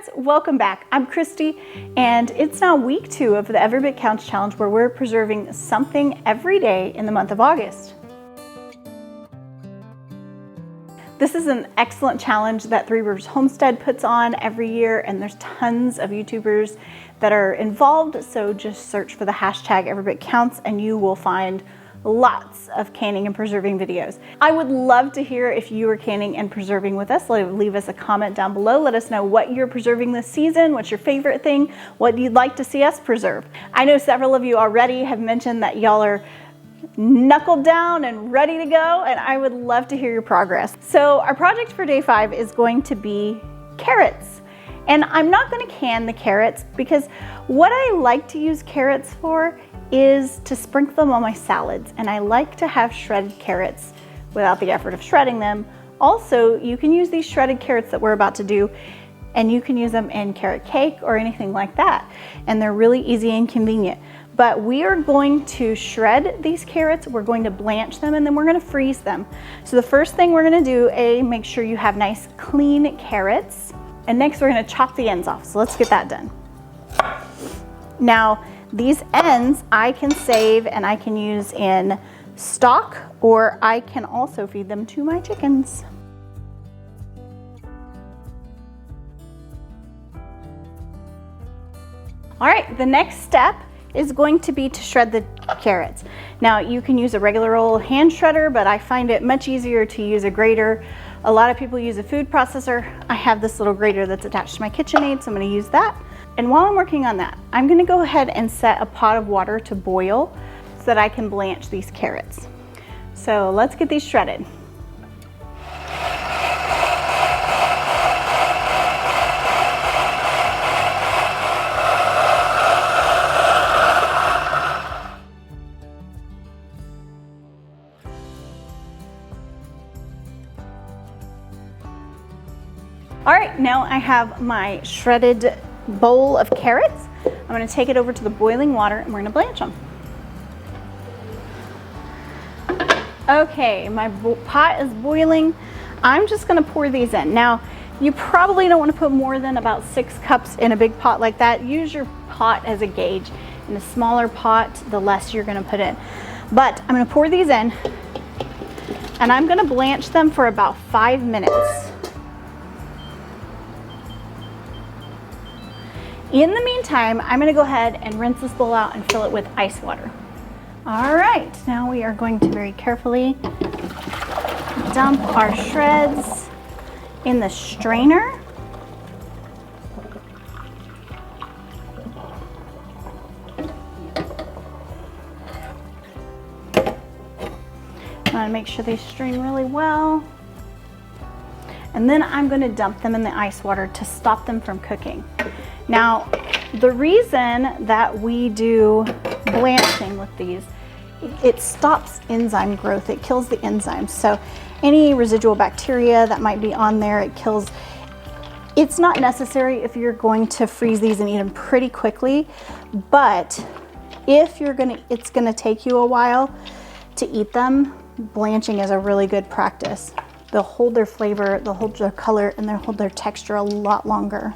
friends, welcome back. I'm Kristy, and it's now week 2 of the Every Bit Counts challenge, where we're preserving something every day in the month of August. This is an excellent challenge that Three Rivers Homestead puts on every year, and there's tons of YouTubers that are involved, so just search for the hashtag Every Bit Counts and you will find lots of canning and preserving videos. I would love to hear if you are canning and preserving with us. Leave us a comment down below. Let us know what you're preserving this season, what's your favorite thing, what you'd like to see us preserve. I know several of you already have mentioned that y'all are knuckled down and ready to go, and I would love to hear your progress. So our project for day 5 is going to be carrots. And I'm not going to can the carrots because what I like to use carrots for is to sprinkle them on my salads, and I like to have shredded carrots without the effort of shredding them. Also, you can use these shredded carrots that we're about to do, and you can use them in carrot cake or anything like that, and they're really easy and convenient. But we are going to shred these carrots, we're going to blanch them, and then we're going to freeze them. So the first thing we're going to do, make sure you have nice clean carrots, and next we're going to chop the ends off. So let's get that done. Now, these ends I can save and I can use in stock, or I can also feed them to my chickens. All right, the next step is going to be to shred the carrots. Now, you can use a regular old hand shredder, but I find it much easier to use a grater. A lot of people use a food processor. I have this little grater that's attached to my KitchenAid, so I'm going to use that. And while I'm working on that, I'm going to go ahead and set a pot of water to boil so that I can blanch these carrots. So let's get these shredded. All right, now I have my shredded bowl of carrots. I'm going to take it over to the boiling water and we're going to blanch them. Okay, my pot is boiling. I'm just going to pour these in. Now, you probably don't want to put more than about 6 cups in a big pot like that. Use your pot as a gauge. In a smaller pot, the less you're going to put in. But I'm going to pour these in, and I'm going to blanch them for about 5 minutes. In the meantime, I'm going to go ahead and rinse this bowl out and fill it with ice water. All right, now we are going to very carefully dump our shreds in the strainer. I want to make sure they strain really well. And then I'm going to dump them in the ice water to stop them from cooking. Now, the reason that we do blanching with these, it stops enzyme growth. It kills the enzymes. So any residual bacteria that might be on there, it kills. It's not necessary if you're going to freeze these and eat them pretty quickly, but if you're it's gonna take you a while to eat them, blanching is a really good practice. They'll hold their flavor, they'll hold their color, and they'll hold their texture a lot longer.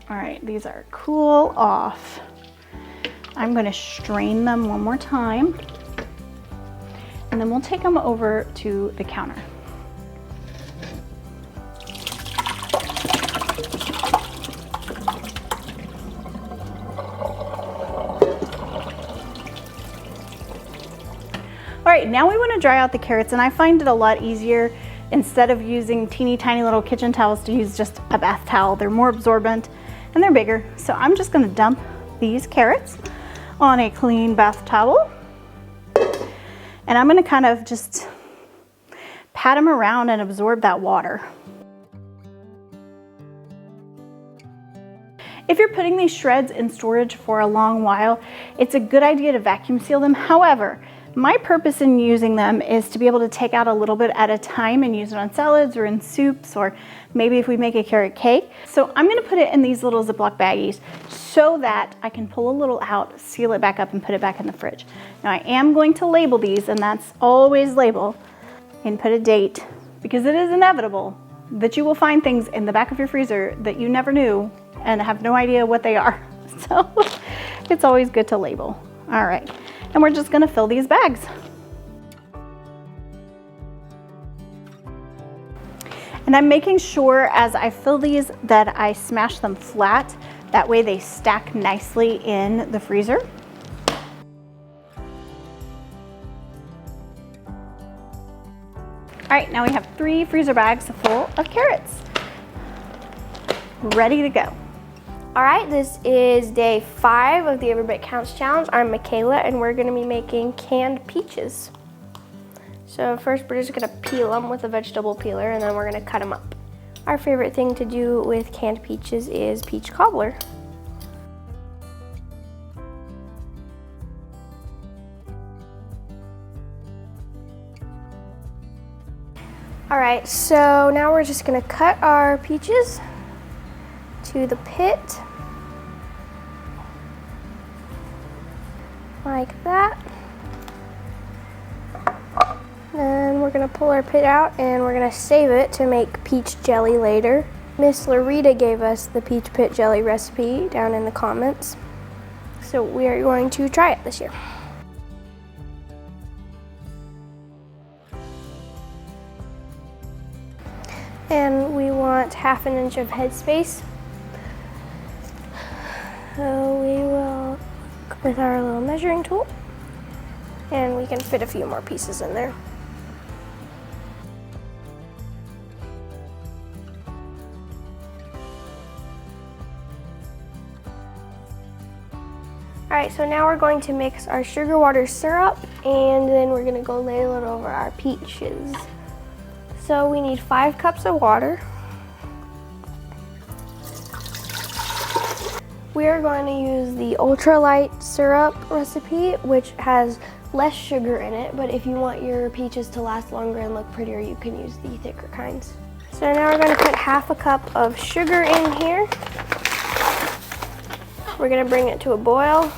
All right, these are cool off. I'm going to strain them one more time, and then we'll take them over to the counter. All right, now we want to dry out the carrots, and I find it a lot easier instead of using teeny tiny little kitchen towels to use just a bath towel. They're more absorbent and they're bigger. So I'm just going to dump these carrots on a clean bath towel, and I'm going to kind of just pat them around and absorb that water. If you're putting these shreds in storage for a long while, it's a good idea to vacuum seal them. However, my purpose in using them is to be able to take out a little bit at a time and use it on salads or in soups, or maybe if we make a carrot cake. So I'm going to put it in these little Ziploc baggies so that I can pull a little out, seal it back up, and put it back in the fridge. Now I am going to label these, and that's always label, and put a date, because it is inevitable that you will find things in the back of your freezer that you never knew and have no idea what they are. So it's always good to label. All right, and we're just gonna fill these bags. And I'm making sure as I fill these that I smash them flat. That way they stack nicely in the freezer. All right, now we have 3 freezer bags full of carrots. Ready to go. All right, this is day 5 of the Every Bit Counts challenge. I'm Makayla, and we're gonna be making canned peaches. So first we're just gonna peel them with a vegetable peeler, and then we're gonna cut them up. Our favorite thing to do with canned peaches is peach cobbler. All right, so now we're just gonna cut our peaches to the pit, like that. Then we're gonna pull our pit out and we're gonna save it to make peach jelly later. Miss Larita gave us the peach pit jelly recipe down in the comments, so we are going to try it this year. And we want 1/2 inch of headspace. So we will look with our little measuring tool, and we can fit a few more pieces in there. All right, so now we're going to mix our sugar water syrup, and then we're gonna go ladle it over our peaches. So we need 5 cups of water. We are going to use the ultralight syrup recipe, which has less sugar in it, but if you want your peaches to last longer and look prettier, you can use the thicker kinds. So now we're going to put 1/2 cup of sugar in here. We're going to bring it to a boil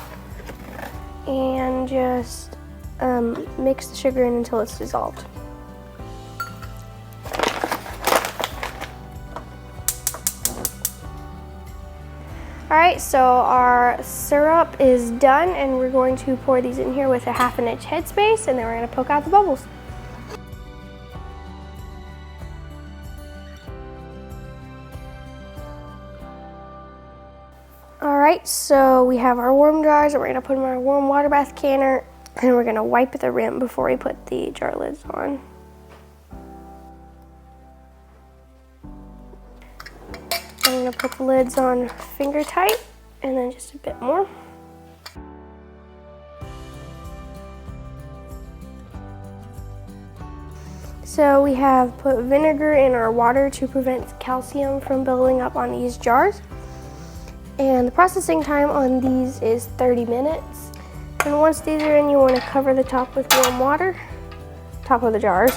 and just mix the sugar in until it's dissolved. All right, so our syrup is done, and we're going to pour these in here with a 1/2 inch headspace, and then we're going to poke out the bubbles. All right, so we have our warm jars, and we're going to put them in our warm water bath canner, and we're going to wipe the rim before we put the jar lids on. I'm going to put the lids on finger tight, and then just a bit more. So we have put vinegar in our water to prevent calcium from building up on these jars. And the processing time on these is 30 minutes. And once these are in, you want to cover the top with warm water, top of the jars.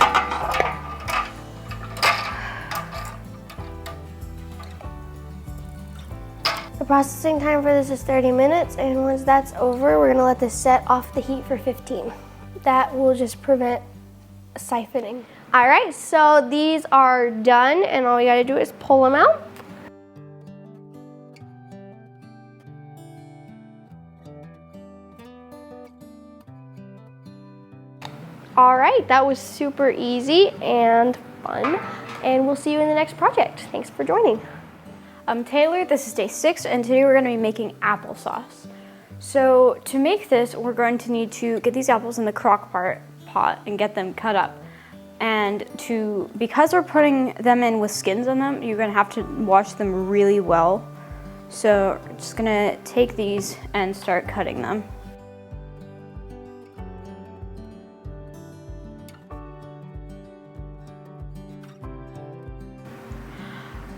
The processing time for this is 30 minutes, and once that's over, we're gonna let this set off the heat for 15. That will just prevent siphoning. All right, so these are done, and all we gotta do is pull them out. All right, that was super easy and fun, and we'll see you in the next project. Thanks for joining. I'm Taylor, this is day 6, and today we're going to be making applesauce. So to make this, we're going to need to get these apples in the crock pot and get them cut up. And because we're putting them in with skins on them, you're going to have to wash them really well. So we're just going to take these and start cutting them.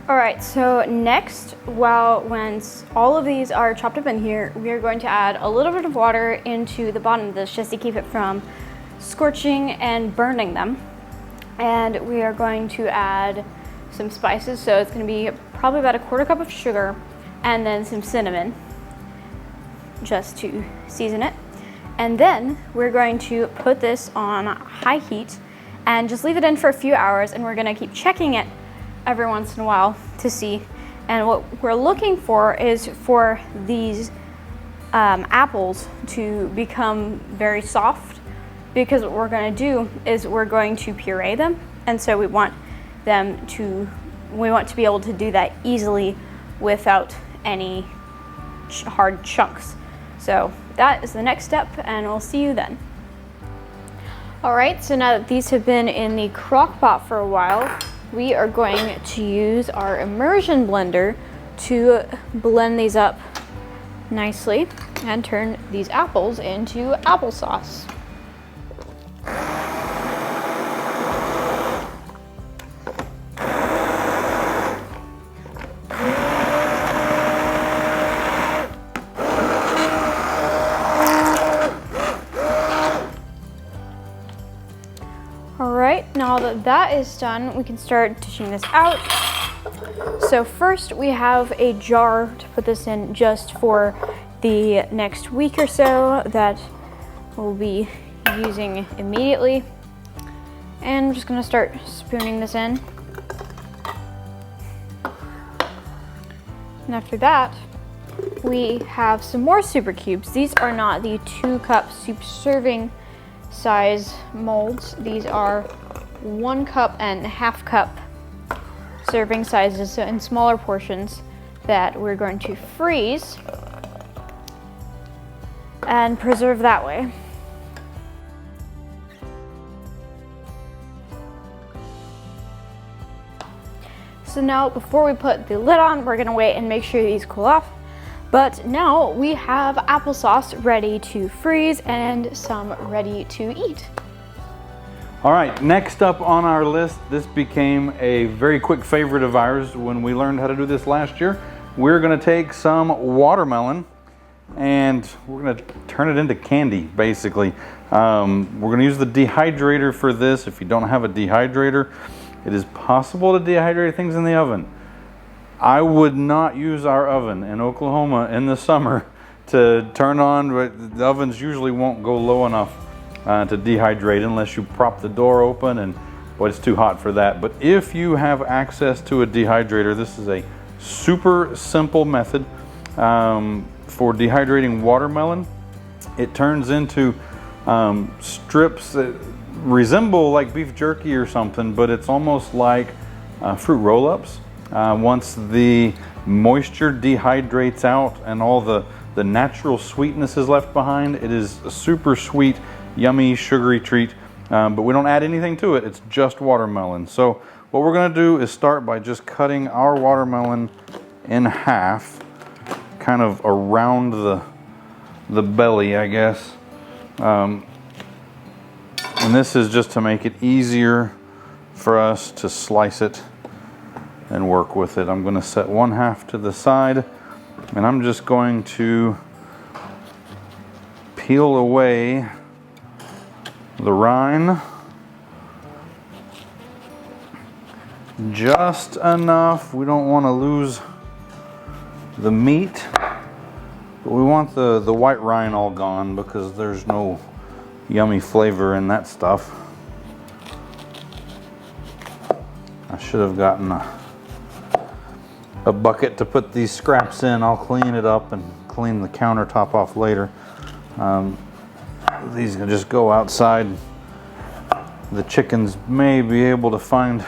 All right, so next, when all of these are chopped up in here, we are going to add a little bit of water into the bottom of this just to keep it from scorching and burning them. And we are going to add some spices, so it's gonna be probably about 1/4 cup of sugar and then some cinnamon just to season it. And then we're going to put this on high heat and just leave it in for a few hours, and we're gonna keep checking it every once in a while to see. And what we're looking for is for these apples to become very soft, because what we're going to do is we're going to puree them, and so we want to be able to do that easily without any hard chunks. So that is the next step, and we'll see you then. All right, so now that these have been in the crock pot for a while, we are going to use our immersion blender to blend these up nicely and turn these apples into applesauce. All right, now that that is done, we can start dishing this out. So first we have a jar to put this in just for the next week or so that we'll be using immediately. And I'm just gonna start spooning this in. And after that, we have some more super cubes. These are not the 2-cup soup serving size molds. These are 1 cup and 1/2 cup serving sizes, so in smaller portions, that we're going to freeze and preserve that way. So now, before we put the lid on, we're gonna wait and make sure these cool off. But now we have applesauce ready to freeze and some ready to eat. All right, next up on our list, this became a very quick favorite of ours when we learned how to do this last year. We're gonna take some watermelon and we're gonna turn it into candy, basically. We're gonna use the dehydrator for this. If you don't have a dehydrator, it is possible to dehydrate things in the oven. I would not use our oven in Oklahoma in the summer to turn on, but the ovens usually won't go low enough to dehydrate unless you prop the door open, and boy, it's too hot for that. But if you have access to a dehydrator, this is a super simple method for dehydrating watermelon. It turns into strips that resemble like beef jerky or something, but it's almost like fruit roll-ups. Once the moisture dehydrates out and all the natural sweetness is left behind, it is a super sweet, yummy, sugary treat, but we don't add anything to it. It's just watermelon. So what we're gonna do is start by just cutting our watermelon in half, kind of around the belly, I guess. And this is just to make it easier for us to slice it and work with it. I'm gonna set 1/2 to the side, and I'm just going to peel away the rind just enough. We don't want to lose the meat, but we want the white rind all gone because there's no yummy flavor in that stuff. I should have gotten a bucket to put these scraps in. I'll clean it up and clean the countertop off later. These can just go outside. The chickens may be able to find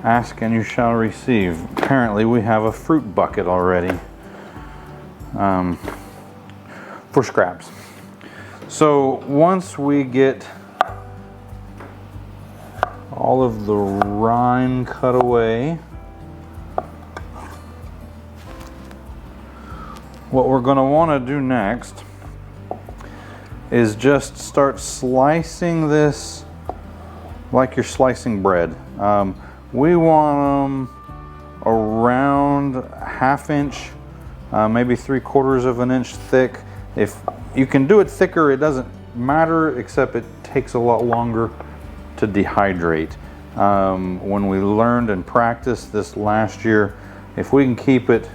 ask and you shall receive. Apparently we have a fruit bucket already for scraps. So once we get all of the rind cut away, what we're going to want to do next is just start slicing this like you're slicing bread. We want them around 1/2 inch, maybe 3/4 of an inch thick. If you can do it thicker, it doesn't matter, except it takes a lot longer to dehydrate. When we learned and practiced this last year, if we can keep it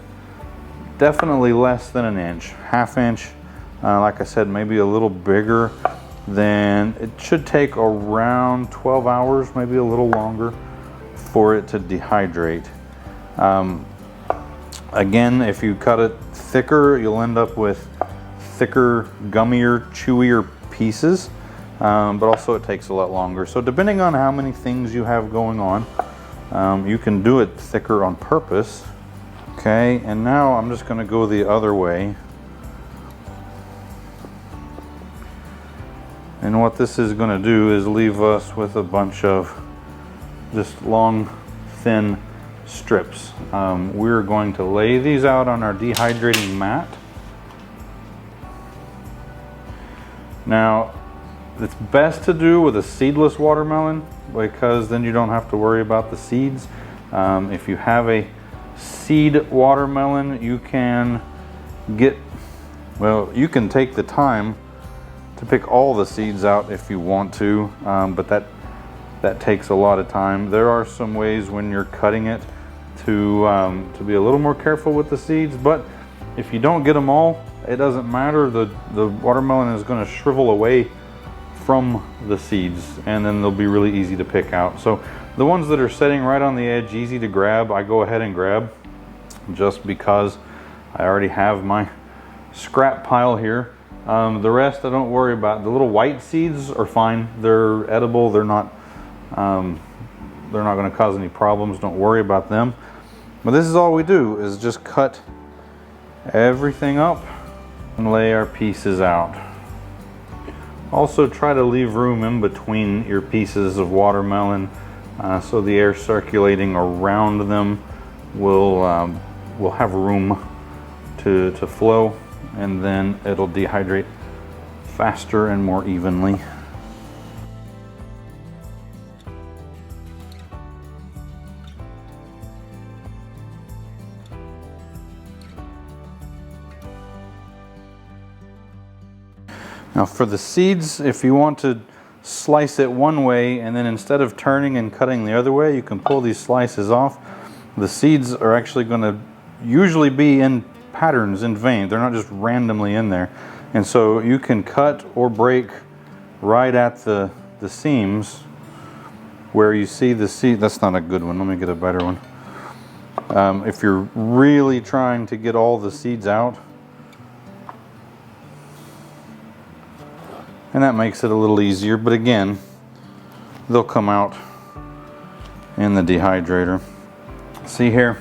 definitely less than an inch, 1/2 inch, like I said, maybe a little bigger, then it should take around 12 hours, maybe a little longer, for it to dehydrate. Again, if you cut it thicker, you'll end up with thicker, gummier, chewier pieces, but also it takes a lot longer. So depending on how many things you have going on, you can do it thicker on purpose. Okay, and now I'm just going to go the other way. And what this is going to do is leave us with a bunch of just long, thin strips. We're going to lay these out on our dehydrating mat. Now, it's best to do with a seedless watermelon because then you don't have to worry about the seeds. If you have a seed watermelon, you can you can take the time to pick all the seeds out if you want to, but that takes a lot of time. There are some ways when you're cutting it to be a little more careful with the seeds, but if you don't get them all, it doesn't matter. The watermelon is going to shrivel away from the seeds, and then they'll be really easy to pick out. So the ones that are sitting right on the edge, easy to grab, I go ahead and grab just because I already have my scrap pile here. The rest I don't worry about. The little white seeds are fine. They're edible. They're not going to cause any problems. Don't worry about them. But this is all we do, is just cut everything up and lay our pieces out. Also try to leave room in between your pieces of watermelon so the air circulating around them will have room to flow, and then it'll dehydrate faster and more evenly. Now for the seeds, if you want to slice it one way and then instead of turning and cutting the other way, you can pull these slices off. The seeds are actually going to usually be in patterns, in veins. They're not just randomly in there. And so you can cut or break right at the seams where you see the seed. That's not a good one. Let me get a better one. If you're really trying to get all the seeds out, and that makes it a little easier, but again, they'll come out in the dehydrator. See here?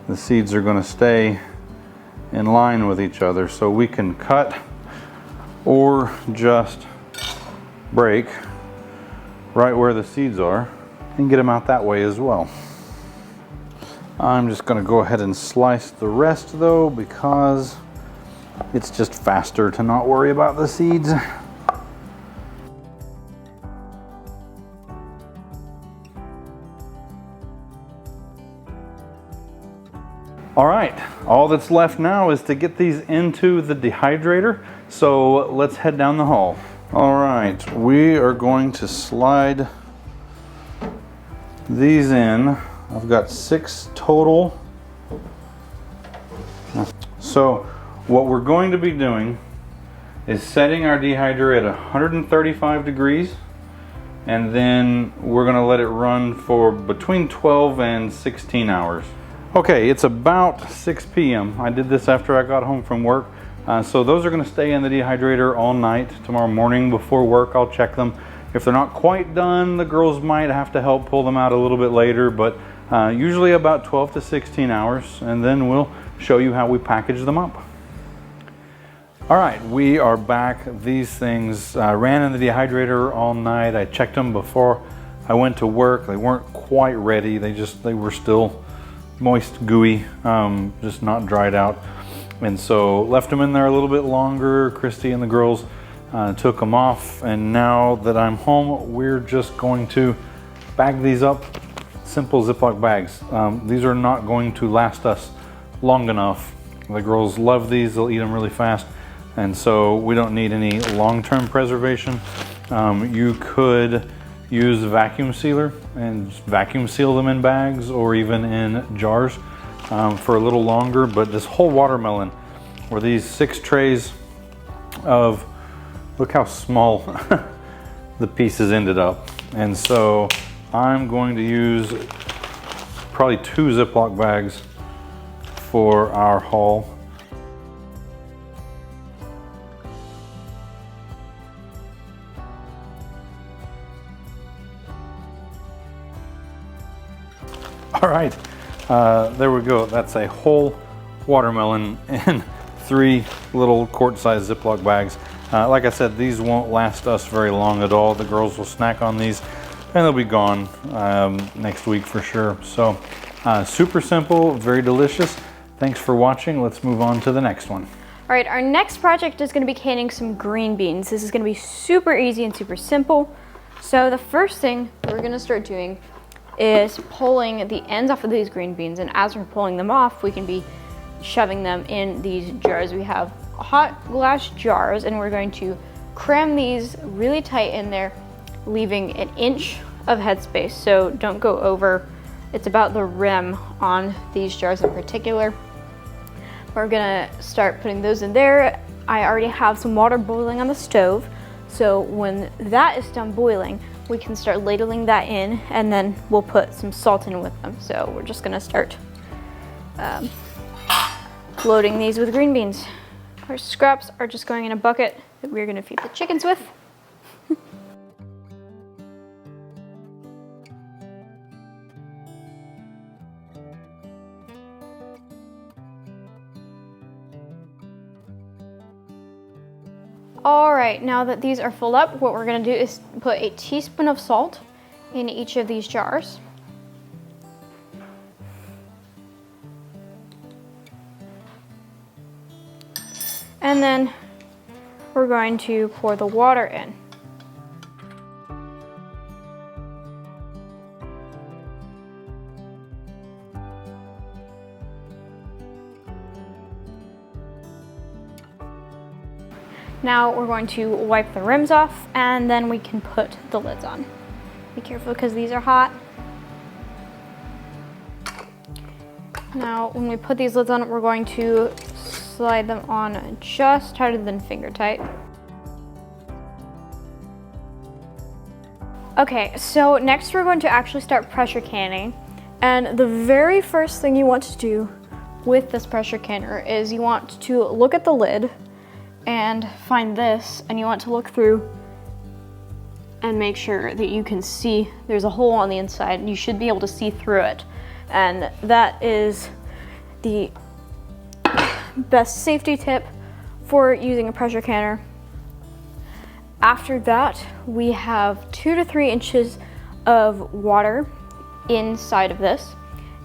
The seeds are going to stay in line with each other, so we can cut or just break right where the seeds are and get them out that way as well. I'm just going to go ahead and slice the rest though, because it's just faster to not worry about the seeds. All right, all that's left now is to get these into the dehydrator. So let's head down the hall. All right, we are going to slide these in. I've got 6 total. So what we're going to be doing is setting our dehydrator at 135 degrees, and then we're going to let it run for between 12 and 16 hours. Okay, it's about 6 p.m. I did this after I got home from work. So those are going to stay in the dehydrator all night. Tomorrow morning before work, I'll check them. If they're not quite done, the girls might have to help pull them out a little bit later, but usually about 12 to 16 hours, and then we'll show you how we package them up. All right, we are back. These things ran in the dehydrator all night. I checked them before I went to work. They weren't quite ready. They were still moist, gooey, just not dried out. And so left them in there a little bit longer. Kristy and the girls took them off. And now that I'm home, we're just going to bag these up. Simple Ziploc bags. These are not going to last us long enough. The girls love these. They'll eat them really fast. And so we don't need any long-term preservation. You could use a vacuum sealer and vacuum seal them in bags or even in jars for a little longer. But this whole watermelon, or these 6 trays, of, look how small the pieces ended up. And so I'm going to use probably 2 Ziploc bags for our haul. All right, there we go. That's a whole watermelon in 3 little quart-sized Ziploc bags. Like I said, these won't last us very long at all. The girls will snack on these and they'll be gone next week for sure. So super simple, very delicious. Thanks for watching. Let's move on to the next one. All right, our next project is gonna be canning some green beans. This is gonna be super easy and super simple. So the first thing we're gonna start doing is pulling the ends off of these green beans, and as we're pulling them off, we can be shoving them in these jars. We have hot glass jars, and we're going to cram these really tight in there, leaving an inch of headspace, so don't go over. It's about the rim on these jars in particular. We're gonna start putting those in there. I already have some water boiling on the stove, so when that is done boiling, we can start ladling that in, and then we'll put some salt in with them. So we're just gonna start loading these with green beans. Our scraps are just going in a bucket that we're gonna feed the chickens with. All right, now that these are filled up, what we're gonna do is put a teaspoon of salt in each of these jars. And then we're going to pour the water in. Now we're going to wipe the rims off, and then we can put the lids on. Be careful because these are hot. Now when we put these lids on, we're going to slide them on just tighter than finger tight. Okay, so next we're going to actually start pressure canning. And the very first thing you want to do with this pressure canner is you want to look at the lid and find this, and you want to look through and make sure that you can see there's a hole on the inside, and you should be able to see through it. And that is the best safety tip for using a pressure canner. After that, we have 2 to 3 inches of water inside of this,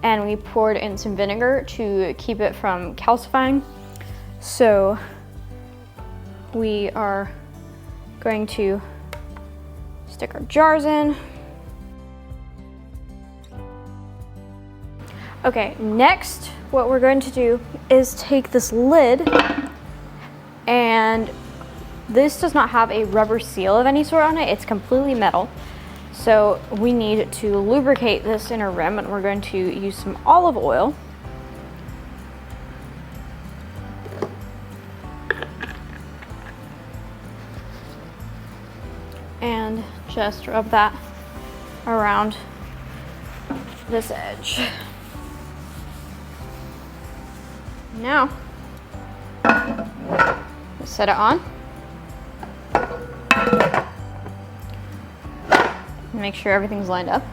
and we poured in some vinegar to keep it from calcifying. So we are going to stick our jars in. Okay, next what we're going to do is take this lid, and this does not have a rubber seal of any sort on it, it's completely metal. So we need to lubricate this inner rim, and we're going to use some olive oil. And just rub that around this edge. Now, set it on. Make sure everything's lined up.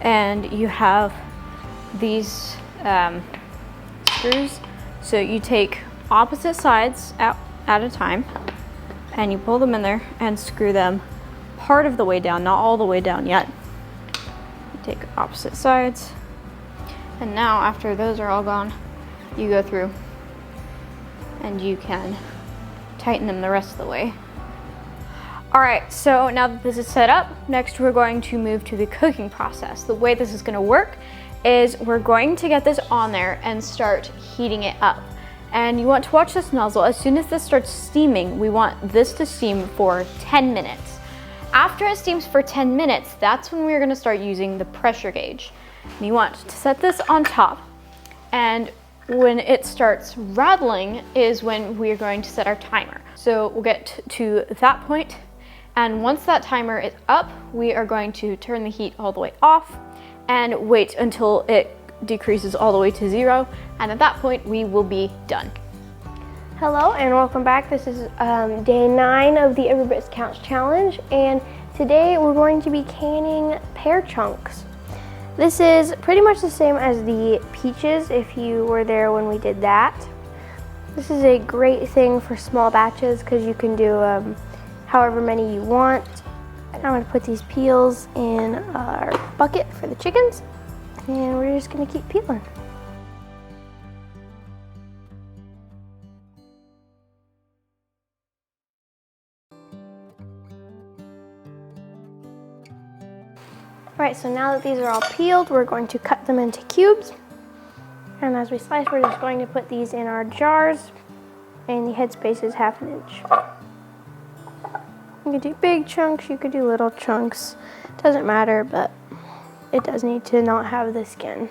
And you have these screws. So you take opposite sides out at a time, and you pull them in there and screw them part of the way down, not all the way down yet. You take opposite sides, and now after those are all gone, you go through and you can tighten them the rest of the way. All right, so now that this is set up, next we're going to move to the cooking process. The way this is gonna work is we're going to get this on there and start heating it up. And you want to watch this nozzle. As soon as this starts steaming, we want this to steam for 10 minutes. After it steams for 10 minutes, that's when we're gonna start using the pressure gauge. And you want to set this on top, and when it starts rattling is when we're going to set our timer. So we'll get to that point, and once that timer is up, we are going to turn the heat all the way off and wait until it decreases all the way to 0, and at that point we will be done. Hello and welcome back. This is day 9 of the Every Bit Counts challenge, and today we're going to be canning pear chunks. This is pretty much the same as the peaches if you were there when we did that. This is a great thing for small batches because you can do however many you want. I'm going to put these peels in our bucket for the chickens, and we're just going to keep peeling. Alright, so now that these are all peeled, we're going to cut them into cubes. And as we slice, we're just going to put these in our jars, and the headspace is 1/2 inch. You could do big chunks, you could do little chunks. Doesn't matter, but it does need to not have the skin.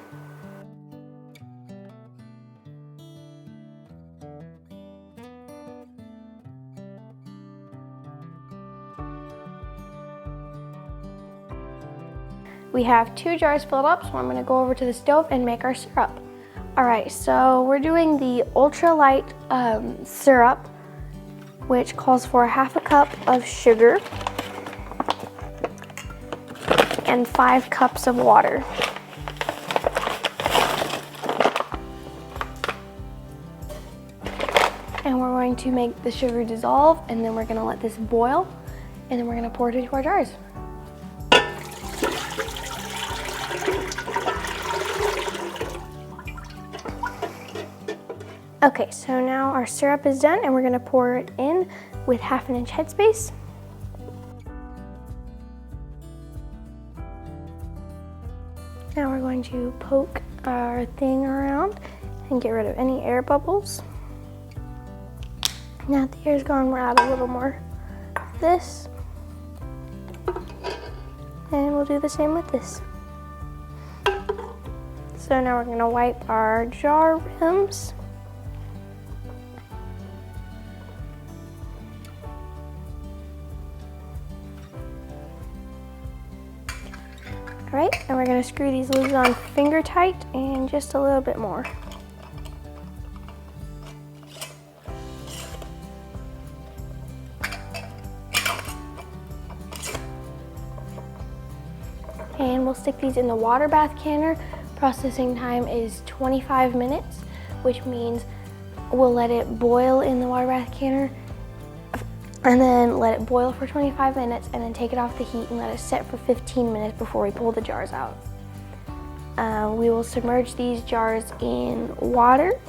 We have 2 jars filled up, so I'm going to go over to the stove and make our syrup. Alright, so we're doing the ultra light syrup, which calls for 1/2 cup of sugar and 5 cups of water. And we're going to make the sugar dissolve, and then we're going to let this boil, and then we're going to pour it into our jars. Okay, so now our syrup is done, and we're gonna pour it in with 1/2 inch headspace. Now we're going to poke our thing around and get rid of any air bubbles. Now that the air's gone, we'll add a little more of this. And we'll do the same with this. So now we're gonna wipe our jar rims. Alright, and we're going to screw these lids on finger tight and just a little bit more. And we'll stick these in the water bath canner. Processing time is 25 minutes, which means we'll let it boil in the water bath canner and then let it boil for 25 minutes and then take it off the heat and let it set for 15 minutes before we pull the jars out. We will submerge these jars in water,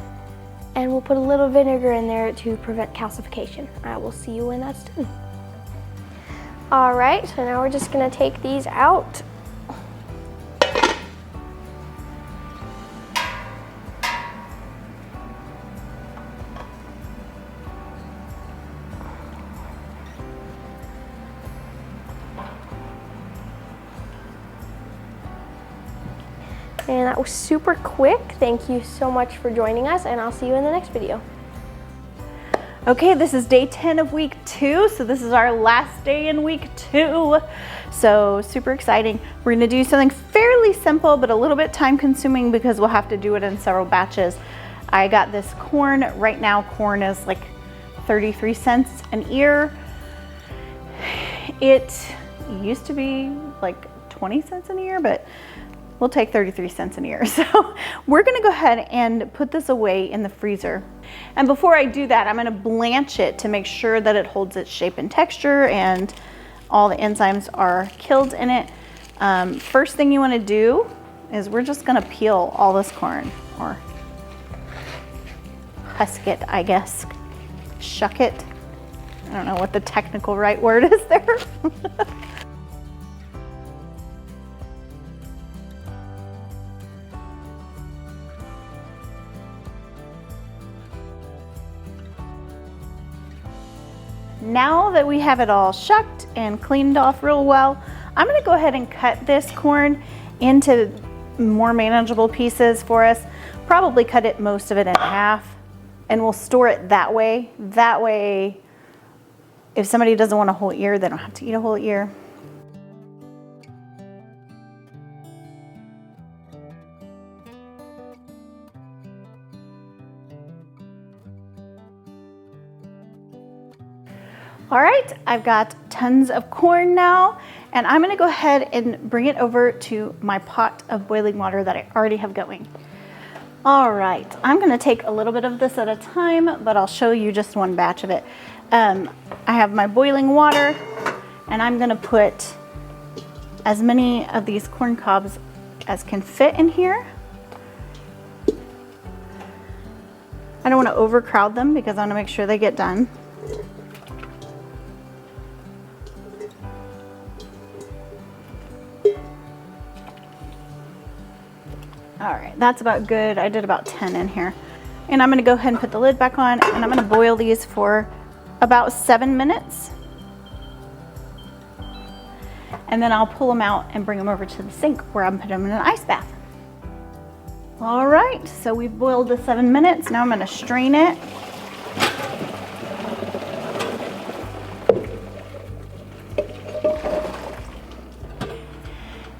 and we'll put a little vinegar in there to prevent calcification. I will see you when that's done. All right, so now we're just gonna take these out. And that was super quick. Thank you so much for joining us, and I'll see you in the next video. Okay, this is day 10 of week 2, so this is our last day in week 2. So super exciting. We're gonna do something fairly simple, but a little bit time consuming because we'll have to do it in several batches. I got this corn. Right now, corn is like 33 cents an ear. It used to be like 20 cents an ear, but we'll take 33 cents an ear. So we're gonna go ahead and put this away in the freezer. And before I do that, I'm gonna blanch it to make sure that it holds its shape and texture and all the enzymes are killed in it. First thing you wanna do is we're just gonna peel all this corn, or husk it, I guess. Shuck it. I don't know what the technical right word is there. Now that we have it all shucked and cleaned off real well, I'm gonna go ahead and cut this corn into more manageable pieces for us. probably cut it, most of it in half, and we'll store it that way. That way, if somebody doesn't want a whole ear, they don't have to eat a whole ear. All right, I've got tons of corn now, and I'm gonna go ahead and bring it over to my pot of boiling water that I already have going. All right, I'm gonna take a little bit of this at a time, but I'll show you just one batch of it. I have my boiling water, and I'm gonna put as many of these corn cobs as can fit in here. I don't wanna overcrowd them because I wanna make sure they get done. All right, that's about good. I did about 10 in here. And I'm gonna go ahead and put the lid back on, and I'm gonna boil these for about 7 minutes. And then I'll pull them out and bring them over to the sink where I'm putting them in an ice bath. All right, so we've boiled the 7 minutes. Now I'm gonna strain it.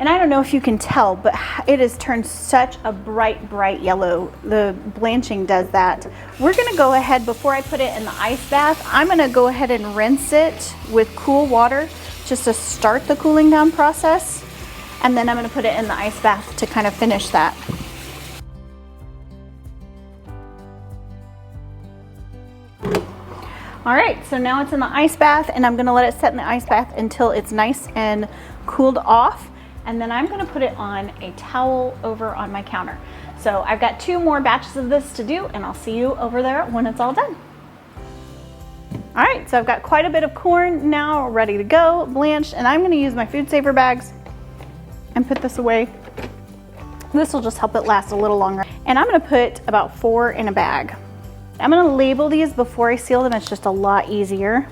And I don't know if you can tell, but it has turned such a bright yellow. The blanching does that. We're gonna go ahead, before I put it in the ice bath, I'm gonna go ahead and rinse it with cool water just to start the cooling down process. And then I'm gonna put it in the ice bath to kind of finish that. All right, so now it's in the ice bath, and I'm gonna let it set in the ice bath until it's nice and cooled off. And then I'm gonna put it on a towel over on my counter. So I've got 2 more batches of this to do, and I'll see you over there when it's all done. All right, so I've got quite a bit of corn now ready to go, blanched, and I'm gonna use my food saver bags and put this away. This will just help it last a little longer. And I'm gonna put about 4 in a bag. I'm gonna label these before I seal them. It's just a lot easier.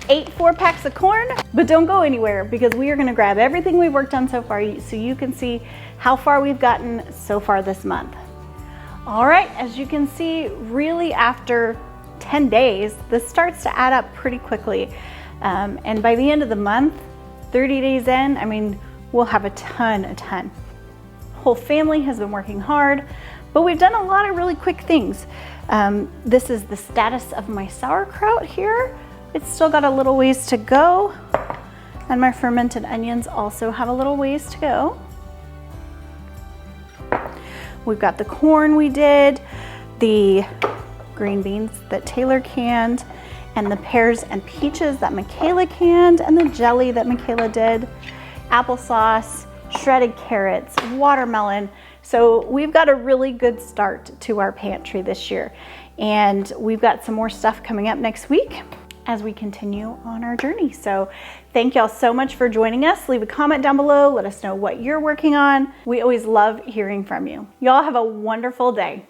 Ate 4 packs of corn, but don't go anywhere because we are gonna grab everything we've worked on so far so you can see how far we've gotten so far this month. All right, as you can see, really after 10 days, this starts to add up pretty quickly. And by the end of the month, 30 days in, I mean, we'll have a ton. Whole family has been working hard, but we've done a lot of really quick things. This is the status of my sauerkraut here. It's still got a little ways to go. And my fermented onions also have a little ways to go. We've got the corn we did, the green beans that Taylor canned, and the pears and peaches that Makayla canned, and the jelly that Makayla did, applesauce, shredded carrots, watermelon. So we've got a really good start to our pantry this year. And we've got some more stuff coming up next week as we continue on our journey. So thank y'all so much for joining us. Leave a comment down below. Let us know what you're working on. We always love hearing from you. Y'all have a wonderful day.